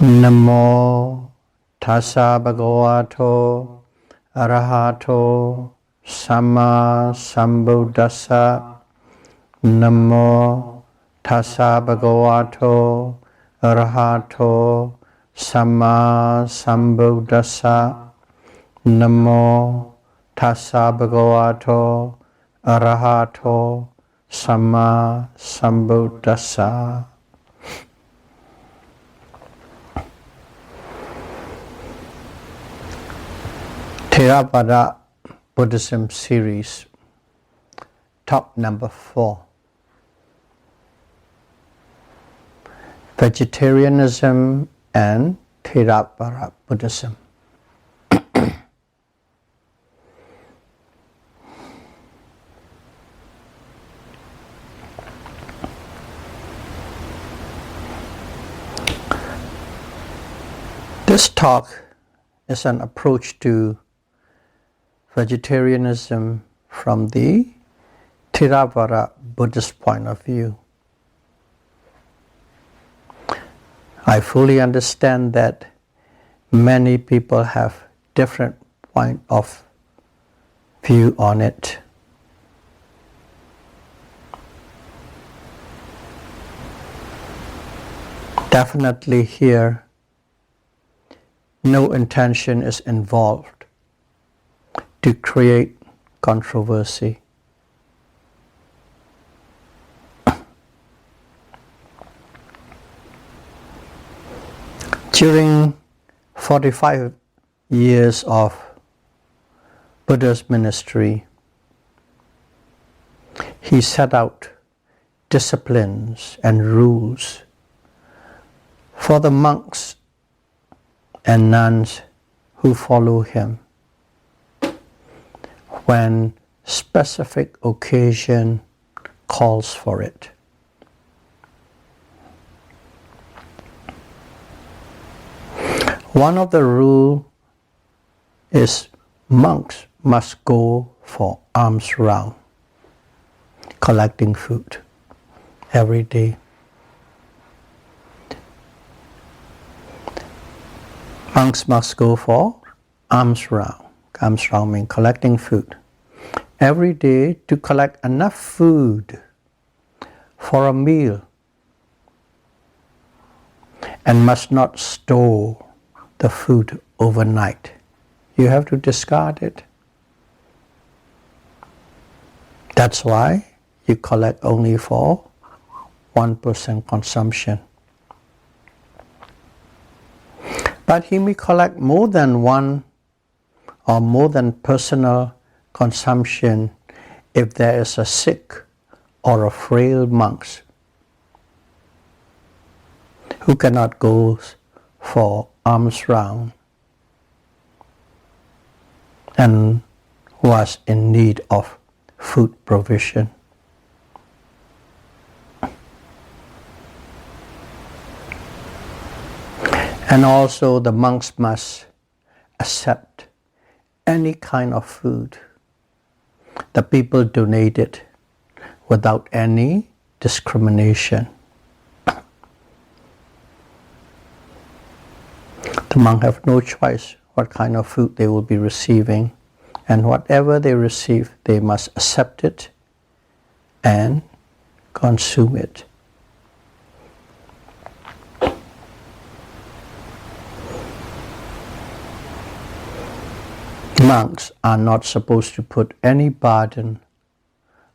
Namo tassa bhagavato arahato samma sambuddhassa. Namo tassa bhagavato arahato samma sambuddhassa. Namo tassa bhagavato arahato samma sambuddhassa. Theravada Buddhism series, talk number 4. Vegetarianism and Theravada Buddhism. This talk is an approach to vegetarianism from the Theravada Buddhist point of view. I fully understand that many people have different point of view on it. Definitely here, no intention is involved to create controversy. During 45 years of Buddha's ministry, he set out disciplines and rules for the monks and nuns who follow him when specific occasion calls for it. One of the rules is monks must go for alms round, collecting food every day. Monks must go for alms round. Alms round means collecting food every day to collect enough food for a meal, and must not store the food overnight. You have to discard it. That's why you collect only for 1% consumption. But he may collect more than one or more than personal consumption if there is a sick or a frail monk who cannot go for alms round and was in need of food provision. And also the monks must accept any kind of food the people donated without any discrimination. The monks have no choice what kind of food they will be receiving, and whatever they receive, they must accept it and consume it. Monks are not supposed to put any burden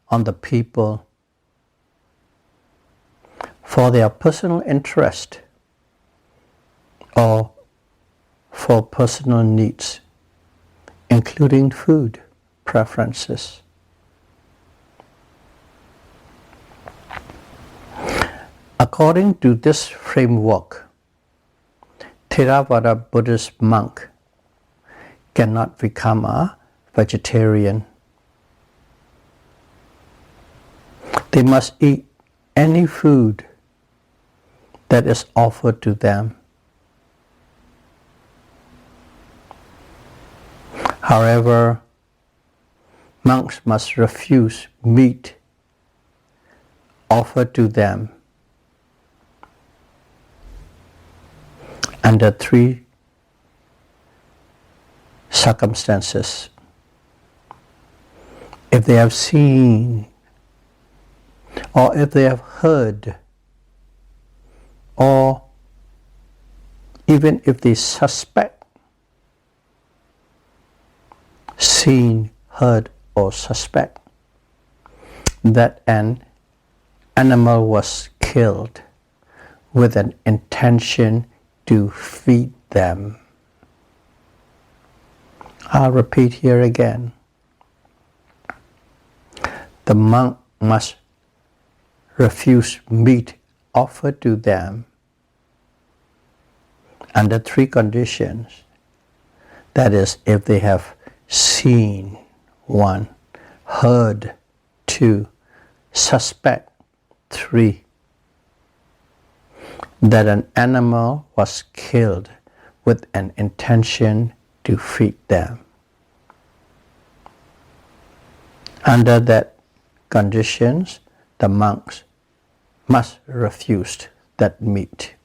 on the people for their personal interest or for personal needs, including food preferences. According to this framework, Theravada Buddhist monk cannot become a vegetarian. They must eat any food that is offered to them. However, monks must refuse meat offered to them under three circumstances. If they have seen, or if they have heard, or even if they suspect, seen, heard, or suspect that an animal was killed with an intention to feed them. I'll repeat here again. The monk must refuse meat offered to them under three conditions. That is, if they have seen, 1, heard, 2, suspect, 3, that an animal was killed with an intention to feed them. Under that conditions, the monks must refuse that meat.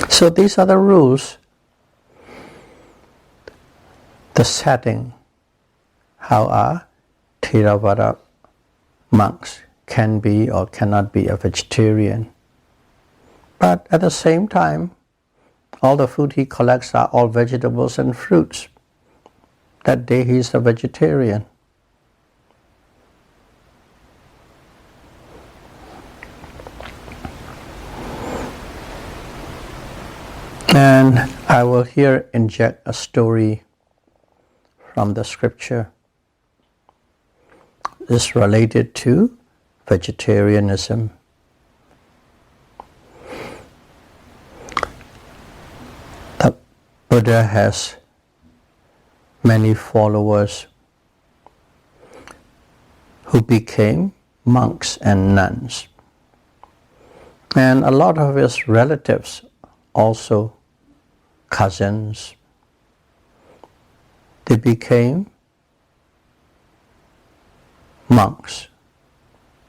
So these are the rules, the setting, how a Theravada monks can be or cannot be a vegetarian. But at the same time, all the food he collects are all vegetables and fruits. That day he is a vegetarian. And I will here inject a story from the scripture. This related to vegetarianism. The Buddha has many followers who became monks and nuns. And a lot of his relatives, also cousins, they became monks.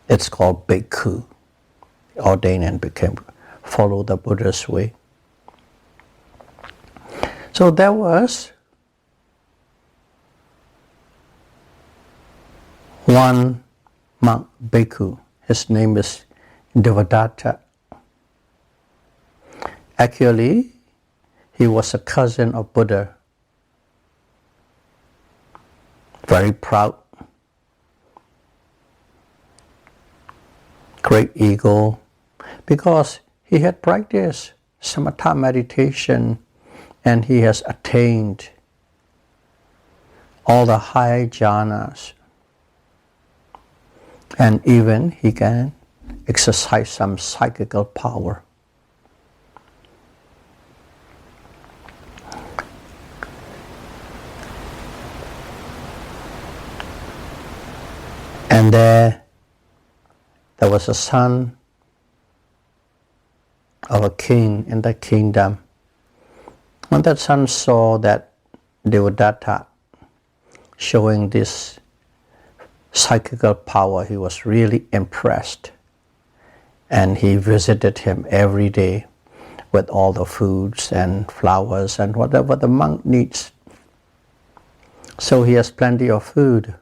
It's called bhikkhu. Ordained and became, follow the Buddha's way. So there was one monk, bhikkhu. His name is Devadatta. Actually, he was a cousin of Buddha. Very proud, great ego, because he had practiced samatha meditation and he has attained all the high jhanas, and even he can exercise some psychical power. And there was a son of a king in the kingdom. When that son saw that Devadatta showing this psychical power, he was really impressed. And he visited him every day with all the foods and flowers and whatever the monk needs. So he has plenty of food.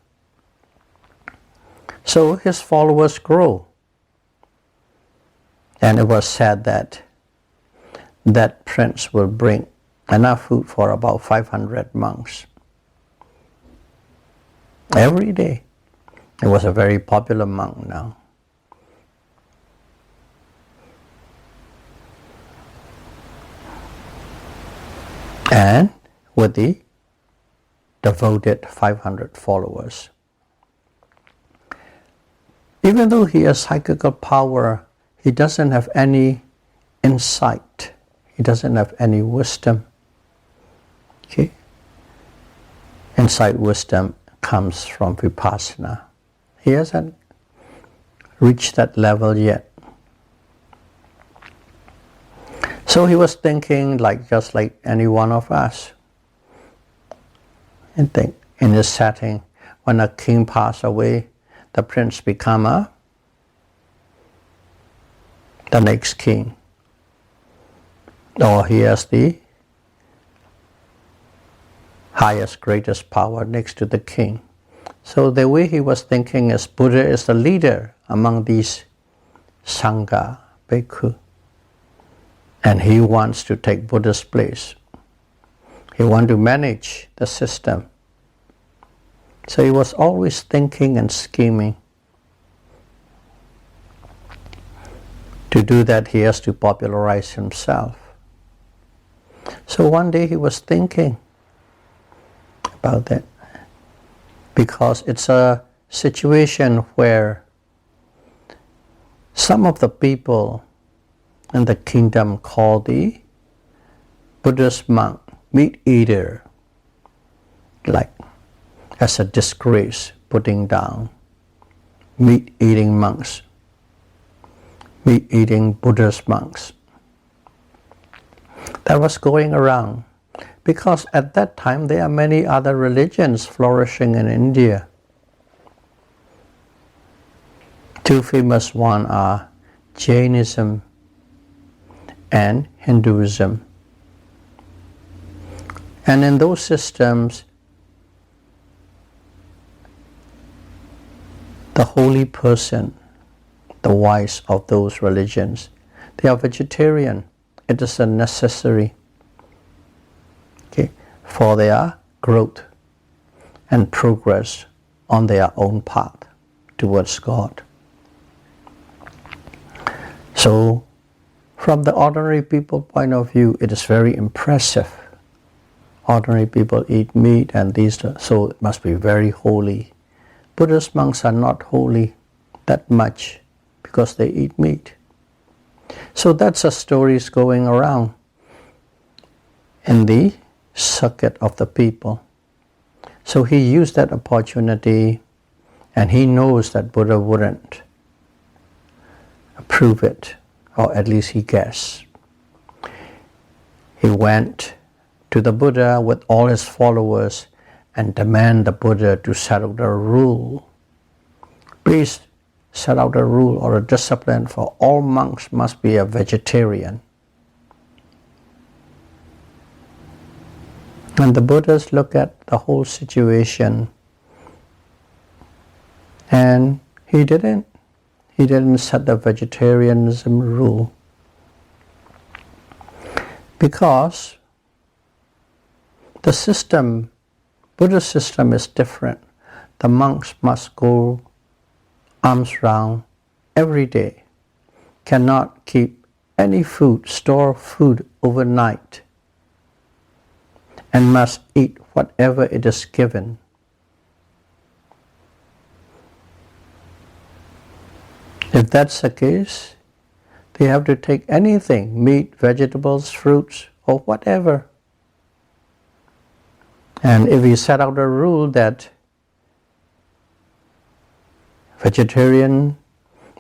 So his followers grow. And it was said that that prince will bring enough food for about 500 monks every day. He was a very popular monk now. And with the devoted 500 followers. Even though he has psychical power, he doesn't have any insight. He doesn't have any wisdom. Okay? Insight, wisdom comes from vipassana. He hasn't reached that level yet. So he was thinking just like any one of us. And think in this setting, when a king passed away, the prince become a the next king, or he has the highest, greatest power next to the king. So the way he was thinking is Buddha is the leader among these Sangha, Bhikkhu, and he wants to take Buddha's place. He wants to manage the system. So he was always thinking and scheming. To do that, he has to popularize himself. So one day he was thinking about that, because it's a situation where some of the people in the kingdom call the Buddhist monk meat eater, like as a disgrace, putting down meat eating monks, meat eating Buddhist monks. That was going around, because at that time there are many other religions flourishing in India. Two famous ones are Jainism and Hinduism. And in those systems, the holy person, the wise of those religions, they are vegetarian. It is a necessary, for their growth and progress on their own path towards God. So, from the ordinary people point of view, it is very impressive. Ordinary people eat meat and these, so it must be very holy. Buddhist monks are not holy that much because they eat meat. So that's a story going around in the circuit of the people. So he used that opportunity, and he knows that Buddha wouldn't approve it, or at least he guessed. He went to the Buddha with all his followers and demanded the Buddha to set out a rule. Please set out a rule or a discipline for all monks must be a vegetarian. And the Buddhas look at the whole situation, and he didn't set the vegetarianism rule, because the system, Buddhist system is different. The monks must go arms round every day, cannot keep any food, store food overnight, and must eat whatever it is given. If that's the case, they have to take anything, meat, vegetables, fruits, or whatever. And if we set out a rule that vegetarian,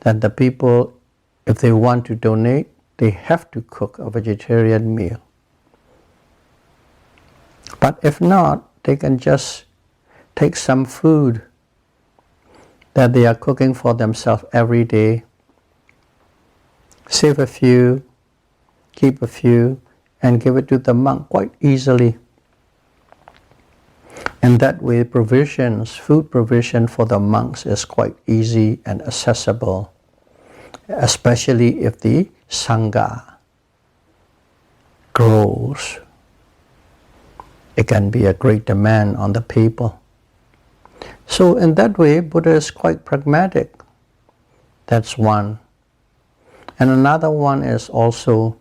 that the people, if they want to donate, they have to cook a vegetarian meal. But if not, they can just take some food that they are cooking for themselves every day, save a few, keep a few, and give it to the monk quite easily. And that way provisions, food provision for the monks is quite easy and accessible, especially if the Sangha grows. It can be a great demand on the people. So in that way, Buddha is quite pragmatic. That's one. And another one is also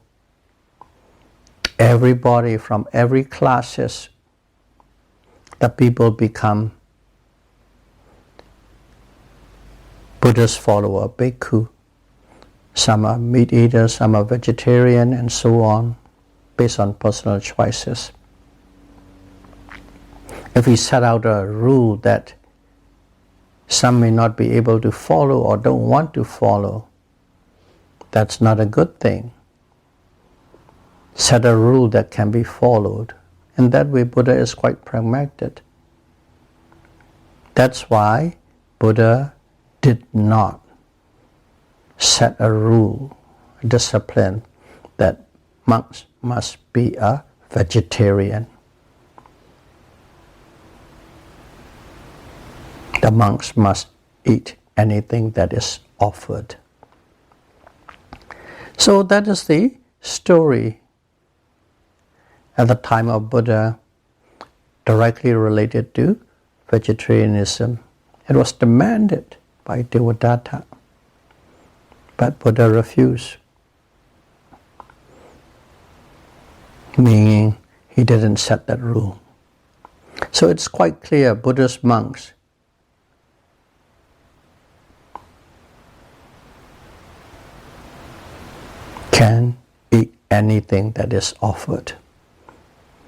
everybody from every classes, the people become Buddha's follower, bhikkhu. Some are meat eaters, some are vegetarian, and so on, based on personal choices. If we set out a rule that some may not be able to follow or don't want to follow, that's not a good thing. Set a rule that can be followed. In that way, Buddha is quite pragmatic. That's why Buddha did not set a rule discipline that monks must be a vegetarian. The monks must eat anything that is offered. So that is the story at the time of Buddha, directly related to vegetarianism. It was demanded by Theravada, but Buddha refused, meaning he didn't set that rule. So it's quite clear Buddhist monks can eat anything that is offered,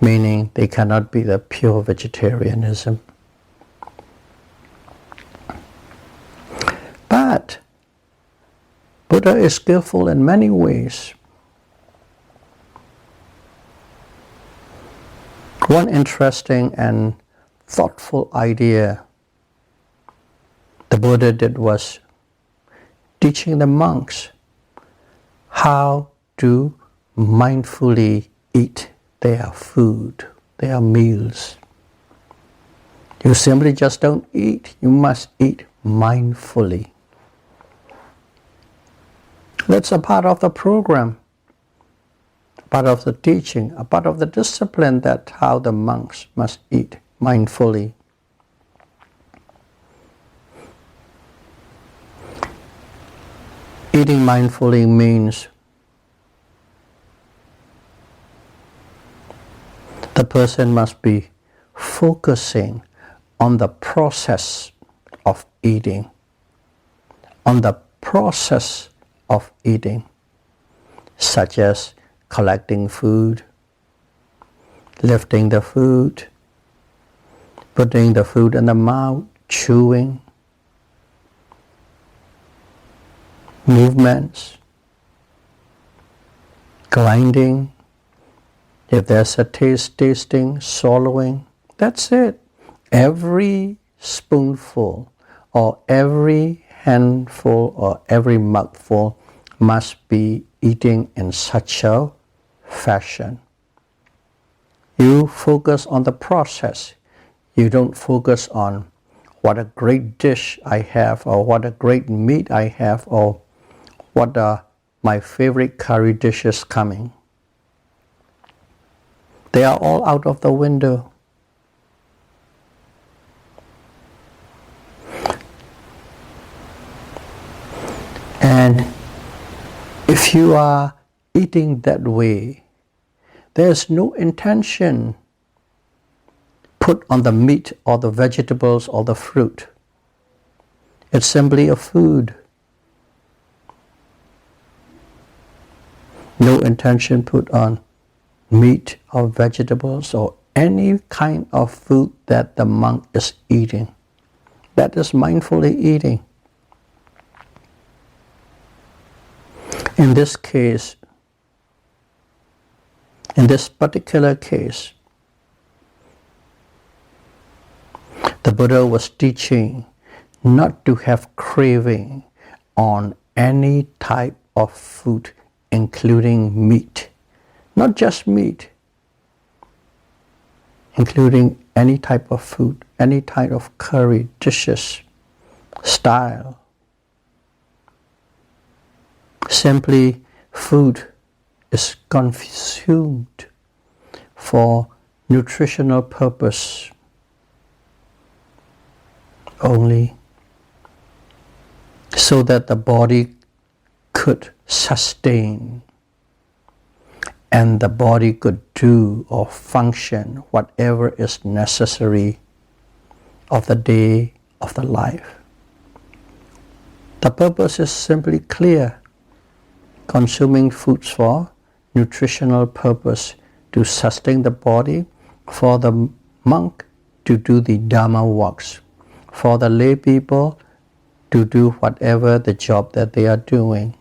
meaning they cannot be the pure vegetarianism. But Buddha is skillful in many ways. One interesting and thoughtful idea the Buddha did was teaching the monks how to mindfully eat their food, their meals. You simply just don't eat, you must eat mindfully. That's a part of the program, part of the teaching, a part of the discipline, that how the monks must eat mindfully. Eating mindfully means the person must be focusing on the process of eating, on the process of eating, such as collecting food, lifting the food, putting the food in the mouth, chewing, movements, grinding, if there's a tasting, swallowing, that's it. Every spoonful or every handful or every mouthful must be eating in such a fashion. You focus on the process. You don't focus on what a great dish I have, or what a great meat I have, or what are my favorite curry dishes coming. They are all out of the window. And if you are eating that way, there's no intention put on the meat or the vegetables or the fruit. It's simply a food. No intention put on meat or vegetables or any kind of food that the monk is eating. That is mindfully eating. In this case, in this particular case, the Buddha was teaching not to have craving on any type of food, including meat. Not just meat, including any type of food, any type of curry, dishes, style. Simply, food is consumed for nutritional purpose only, so that the body could sustain and the body could do or function whatever is necessary of the day, of the life. The purpose is simply clear. Consuming foods for nutritional purpose, to sustain the body, for the monk to do the Dharma works, for the lay people to do whatever the job that they are doing.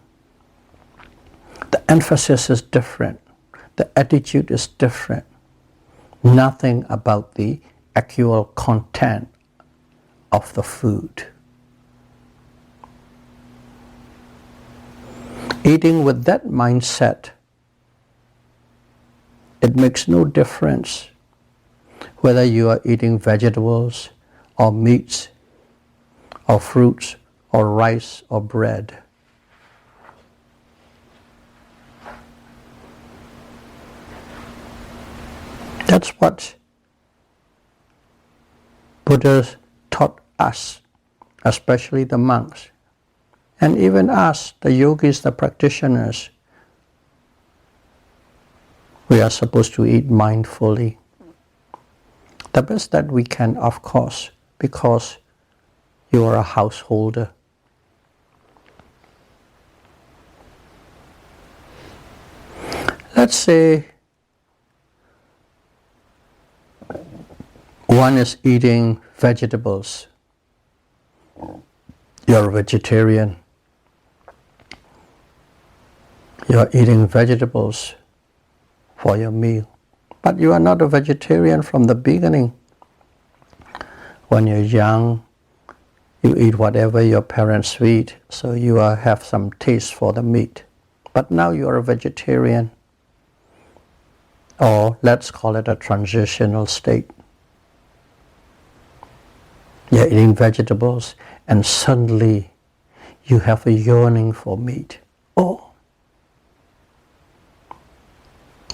The emphasis is different. The attitude is different. Nothing about the actual content of the food. Eating with that mindset, it makes no difference whether you are eating vegetables or meats or fruits or rice or bread. That's what Buddha taught us, especially the monks. And even us, the yogis, the practitioners, we are supposed to eat mindfully. The best that we can, of course, because you are a householder. Let's say one is eating vegetables. You're a vegetarian. You're eating vegetables for your meal. But you are not a vegetarian from the beginning. When you're young, you eat whatever your parents feed, so you have some taste for the meat. But now you are a vegetarian, or let's call it a transitional state. You're eating vegetables, and suddenly you have a yearning for meat. Oh,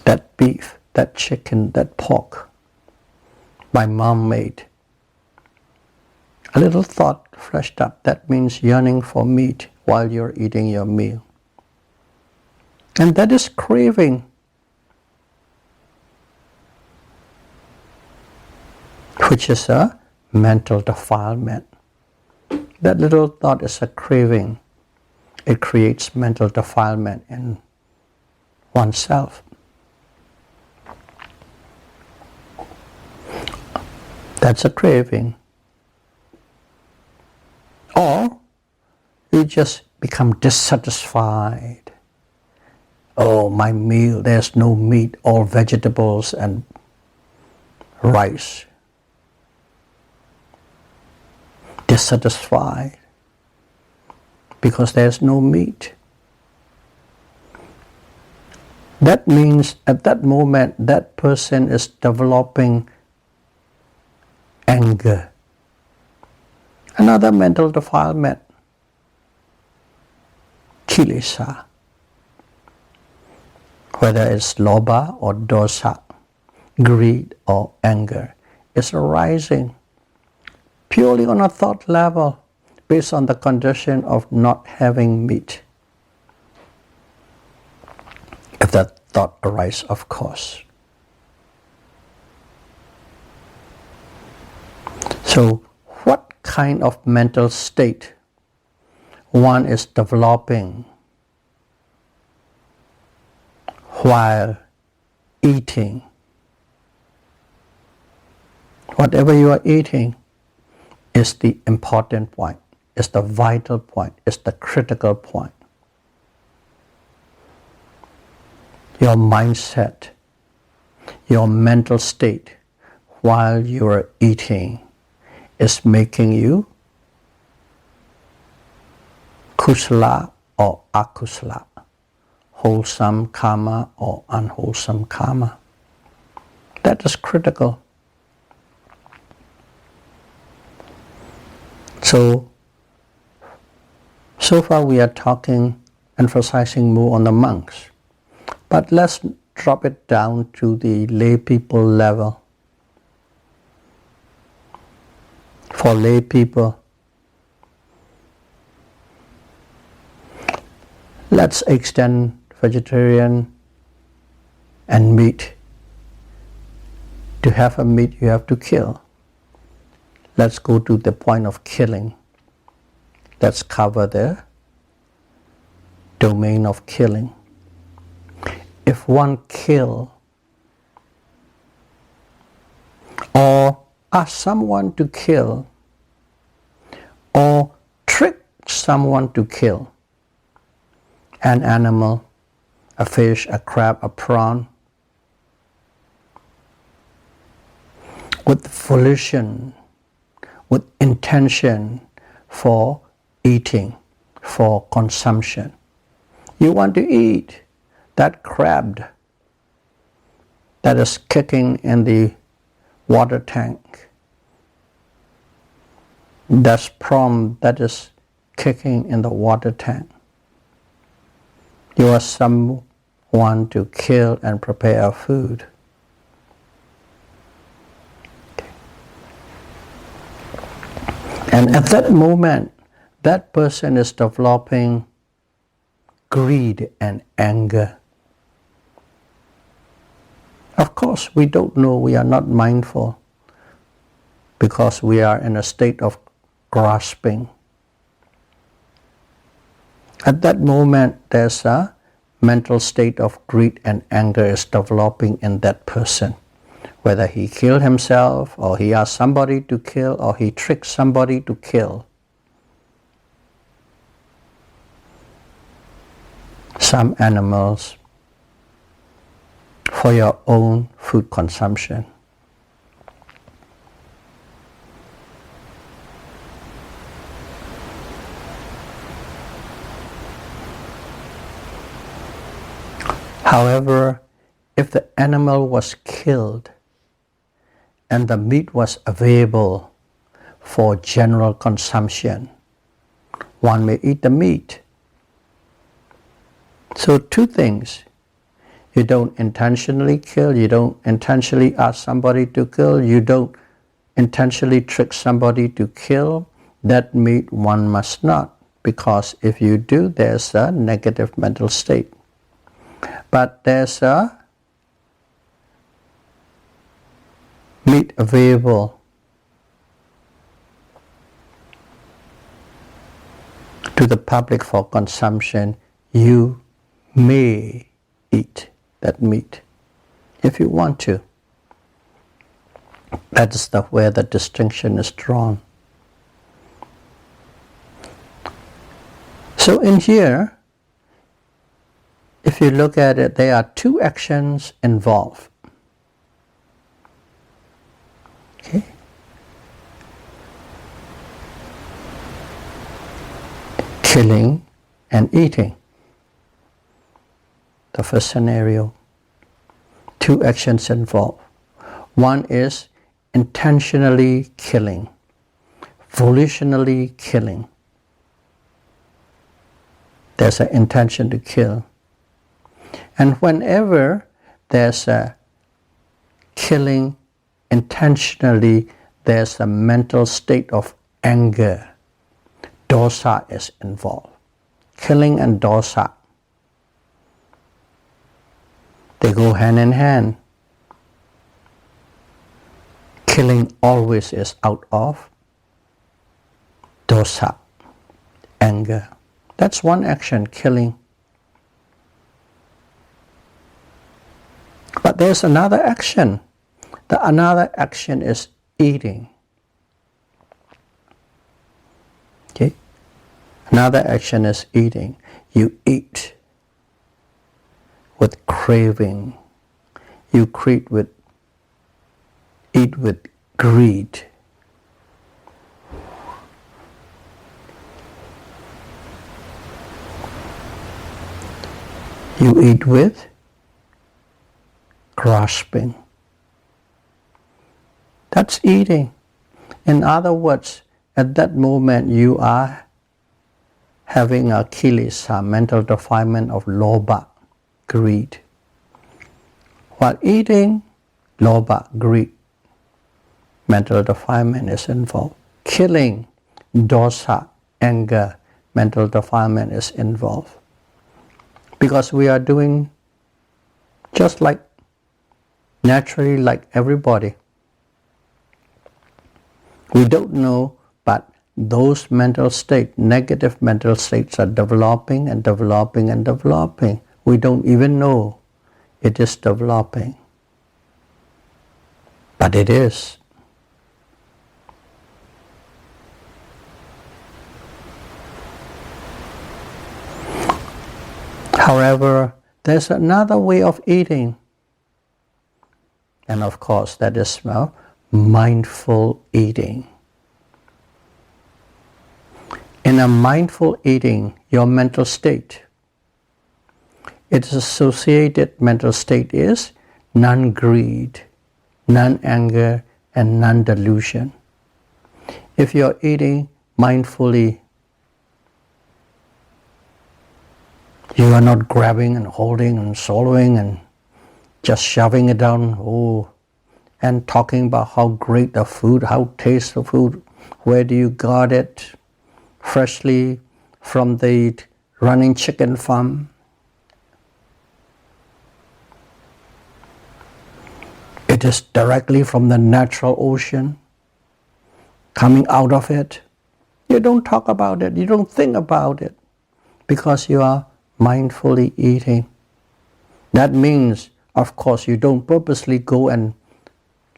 that beef, that chicken, that pork my mom made. A little thought flashed up. That means yearning for meat while you're eating your meal. And that is craving. Which is a mental defilement. That little thought is a craving. It creates mental defilement in oneself. That's a craving. Or you just become dissatisfied. Oh, my meal, there's no meat, all vegetables and rice. Dissatisfied because there's no meat. That means at that moment that person is developing anger. Another mental defilement, kilesa. Whether it's lobha or dosa, greed or anger, is arising purely on a thought level based on the condition of not having meat. If that thought arises, of course. So what kind of mental state one is developing while eating? Whatever you are eating is the important point, is the vital point, is the critical point. Your mindset, your mental state while you are eating is making you kusala or akusala, wholesome karma or unwholesome karma. That is critical. So far we are emphasizing more on the monks. But let's drop it down to the lay people level. For lay people, let's extend vegetarian and meat. To have a meat, you have to kill. Let's go to the point of killing. Let's cover the domain of killing. If one kill or ask someone to kill or trick someone to kill an animal, a fish, a crab, a prawn, with volition, with intention for eating, for consumption, You want to eat that crab that is kicking in the water tank. That's prawn that is kicking in the water tank. You are someone to kill and prepare food. And at that moment, that person is developing greed and anger. Of course, we don't know, we are not mindful, because we are in a state of grasping. At that moment, there's a mental state of greed and anger is developing in that person. Whether he killed himself, or he asked somebody to kill, or he tricked somebody to kill. Some animals for your own food consumption. However, if the animal was killed and the meat was available for general consumption, one may eat the meat. So two things. You don't intentionally kill, you don't intentionally ask somebody to kill, you don't intentionally trick somebody to kill. That meat one must not, because if you do, there's a negative mental state. But there's a meat available to the public for consumption, you may eat that meat if you want to. That is where the distinction is drawn. So in here, if you look at it, there are two actions involved. Okay? Killing and eating. The first scenario. Two actions involved. One is intentionally killing, volitionally killing. There's an intention to kill. And whenever there's a killing intentionally, there's a mental state of anger. Dosa is involved. Killing and dosa, they go hand in hand. Killing always is out of dosa, anger. That's one action, killing. But there's another action. The another action is eating. Okay? Another action is eating. You eat with craving. You eat with greed. You eat with grasping. That's eating. In other words, at that moment you are having a kilesa, mental defilement of lobha, greed. While eating, lobha, greed, mental defilement is involved. Killing, dosa, anger, mental defilement is involved. Because we are doing just like naturally like everybody. We don't know, but those mental states, negative mental states, are developing and developing and developing. We don't even know it is developing. But it is. However, there's another way of eating. And of course, that is mindful eating. In a mindful eating, your mental state its associated mental state is non-greed, non-anger, and non-delusion. If you're eating mindfully, you are not grabbing and holding and swallowing and just shoving it down, and talking about how great the food, how tastes the food, where do you got it, freshly from the running chicken farm. It is directly from the natural ocean, coming out of it. You don't talk about it, you don't think about it, because you are mindfully eating. That means, of course, you don't purposely go and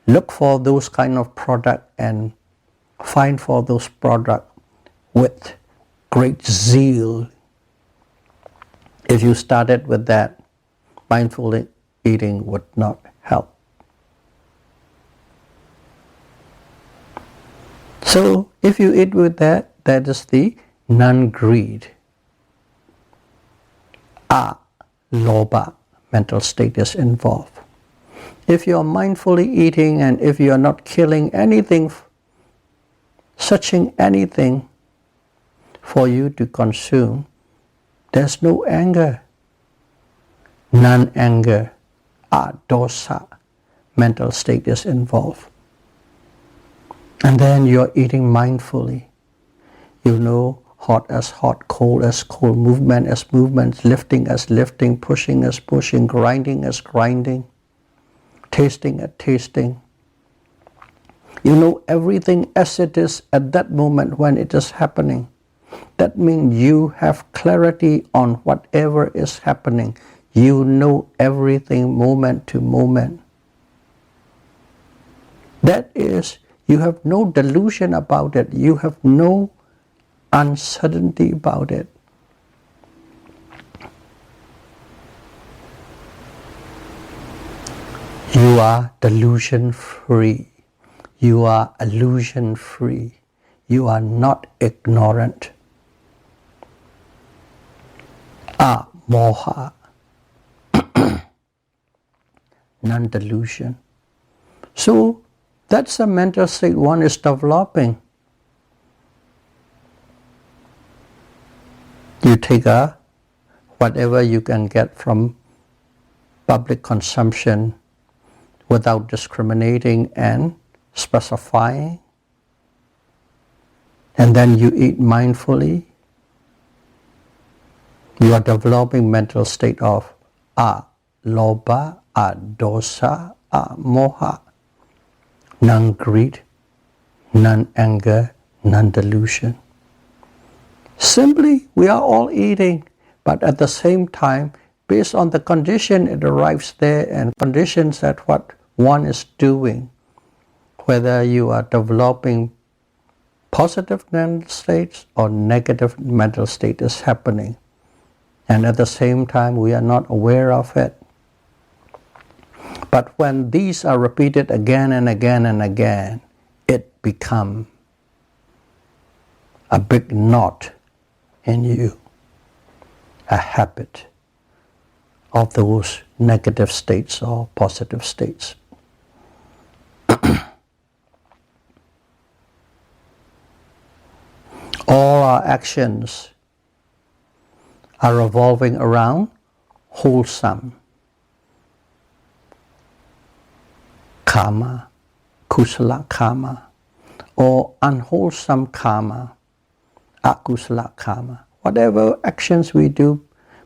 look for those kind of product and find for those product with great zeal. If you started with that, mindful eating would not help. So if you eat with that, that is the non-greed, lobha mental state is involved. If you are mindfully eating and if you are not killing anything, searching anything for you to consume, there's no anger, non-anger, dosa mental state is involved. And then you're eating mindfully. You know, hot as hot, cold as cold, movement as movement, lifting as lifting, pushing as pushing, grinding as grinding, tasting as tasting. You know everything as it is at that moment when it is happening. That means you have clarity on whatever is happening. You know everything moment to moment. That is, you have no delusion about it. You have no uncertainty about it. You are delusion free. You are illusion free. You are not ignorant. Moha, non-delusion. So that's a mental state one is developing. You take whatever you can get from public consumption without discriminating and specifying, and then you eat mindfully. You are developing mental state of lobha, dosa, moha, non-greed, non-anger, non-delusion. Simply, we are all eating, but at the same time, based on the condition it arrives there and conditions that what one is doing, whether you are developing positive mental states or negative mental state is happening. And at the same time, we are not aware of it. But when these are repeated again and again and again, it becomes a big knot in you, a habit of those negative states or positive states. All our actions are revolving around wholesome karma, kusala karma, or unwholesome karma, akusala karma. Whatever actions we do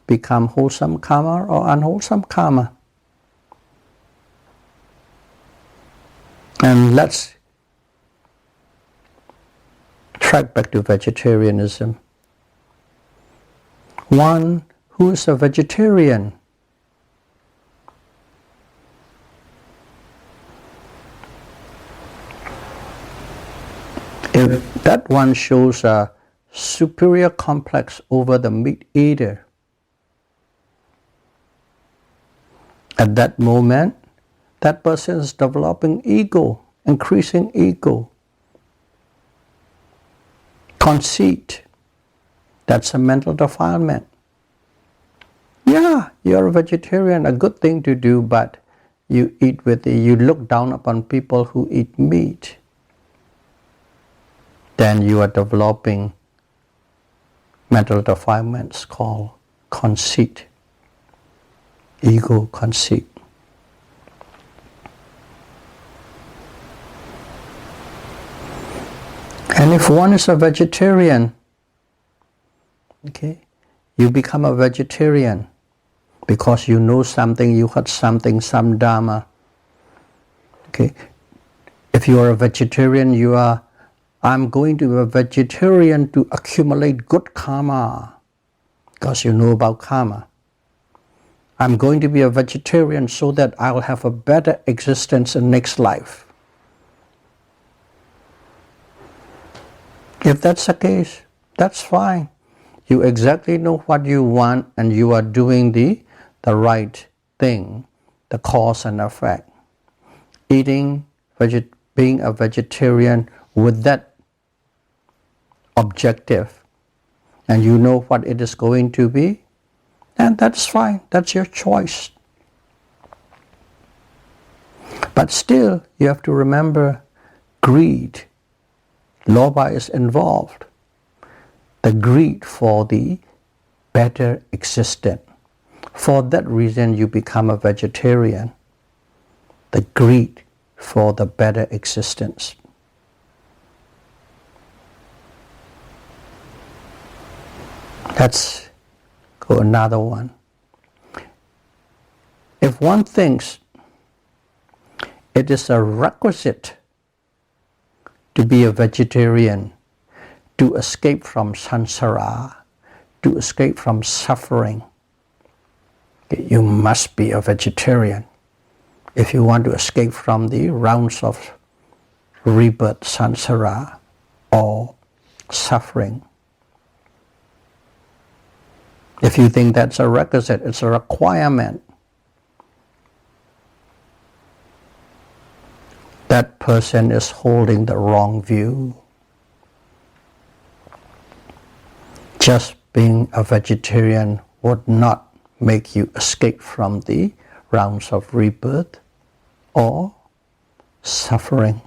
become wholesome karma or unwholesome karma. And let's track back to vegetarianism. One who is a vegetarian if that one shows a superior complex over the meat eater, at that moment, that person is developing ego, increasing ego, conceit. That's a mental defilement. Yeah, you're a vegetarian, a good thing to do, but you look down upon people who eat meat, then you are developing mental defilements called conceit, ego conceit. And if one is a vegetarian, okay, you become a vegetarian because you know something, you heard something, some dharma. Okay, if you are a vegetarian, I'm going to be a vegetarian to accumulate good karma, because you know about karma. I'm going to be a vegetarian so that I'll have a better existence in next life. If that's the case, that's fine. You exactly know what you want and you are doing the right thing, the cause and effect. Being a vegetarian with that objective, and you know what it is going to be, and that's fine, that's your choice. But still, you have to remember greed. Lobha is involved. The greed for the better existence. For that reason, you become a vegetarian. The greed for the better existence. Let's go another one. If one thinks it is a requisite to be a vegetarian, to escape from samsara, to escape from suffering, you must be a vegetarian if you want to escape from the rounds of rebirth, samsara, or suffering. If you think that's a requisite, it's a requirement, that person is holding the wrong view. Just being a vegetarian would not make you escape from the rounds of rebirth or suffering.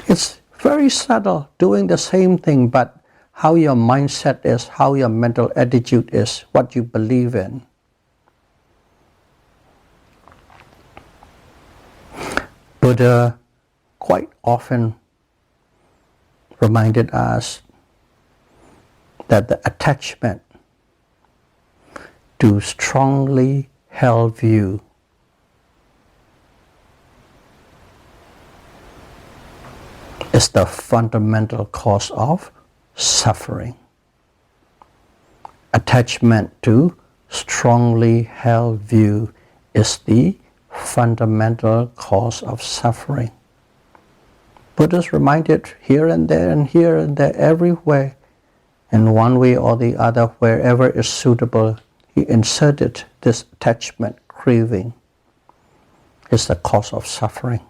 It's very subtle, doing the same thing, but how your mindset is, how your mental attitude is, what you believe in. Buddha quite often reminded us that the attachment to strongly held view is the fundamental cause of suffering. Attachment to strongly held view is the fundamental cause of suffering. Buddha's reminded here and there and here and there, everywhere, in one way or the other, wherever is suitable, he inserted this attachment, craving, is the cause of suffering.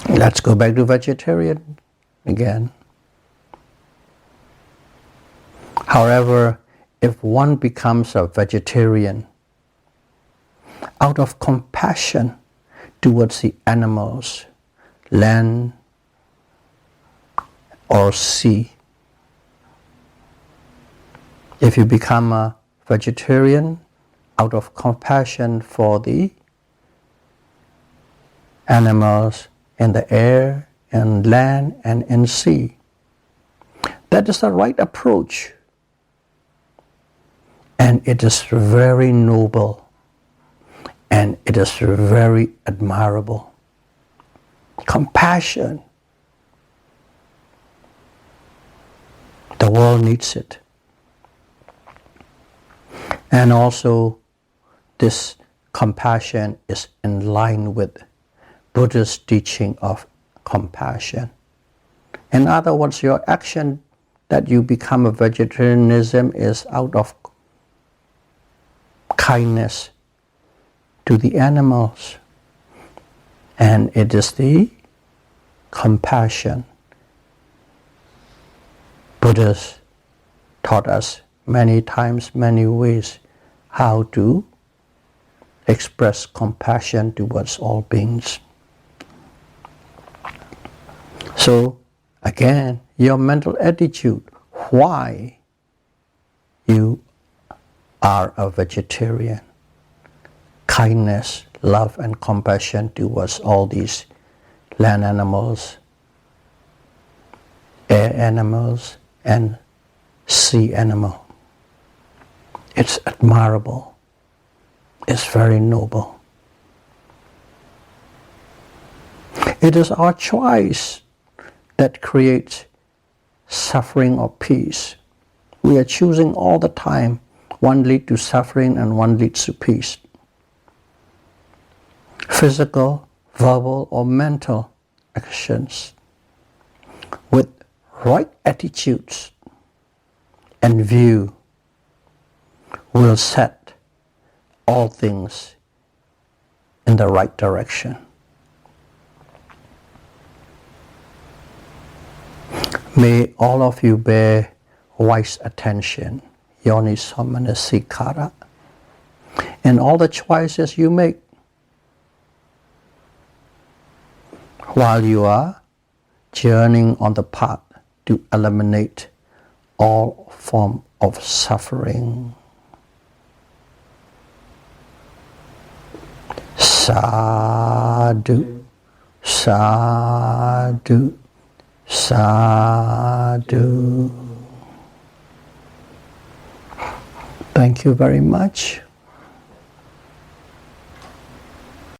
Let's go back to vegetarian again. However, if one becomes a vegetarian out of compassion towards the animals, land or sea, if you become a vegetarian out of compassion for the animals in the air, in land and in sea, that is the right approach. And it is very noble and it is very admirable. Compassion. The world needs it. And also, this compassion is in line with Buddha's teaching of compassion. In other words, your action that you become a vegetarianism is out of kindness to the animals, and it is the compassion Buddha's taught us many times, many ways how to express compassion towards all beings. So again, your mental attitude, why you are a vegetarian. Kindness, love and compassion towards all these land animals, air animals and sea animal. It's admirable. It's very noble. It is our choice that creates suffering or peace. We are choosing all the time. One leads to suffering and one leads to peace. Physical, verbal or mental actions with right attitudes and view will set all things in the right direction. May all of you bear wise attention, yonisamanasikara, in all the choices you make while you are journeying on the path to eliminate all form of suffering. Sadhu, sadhu, sadhu. Thank you very much.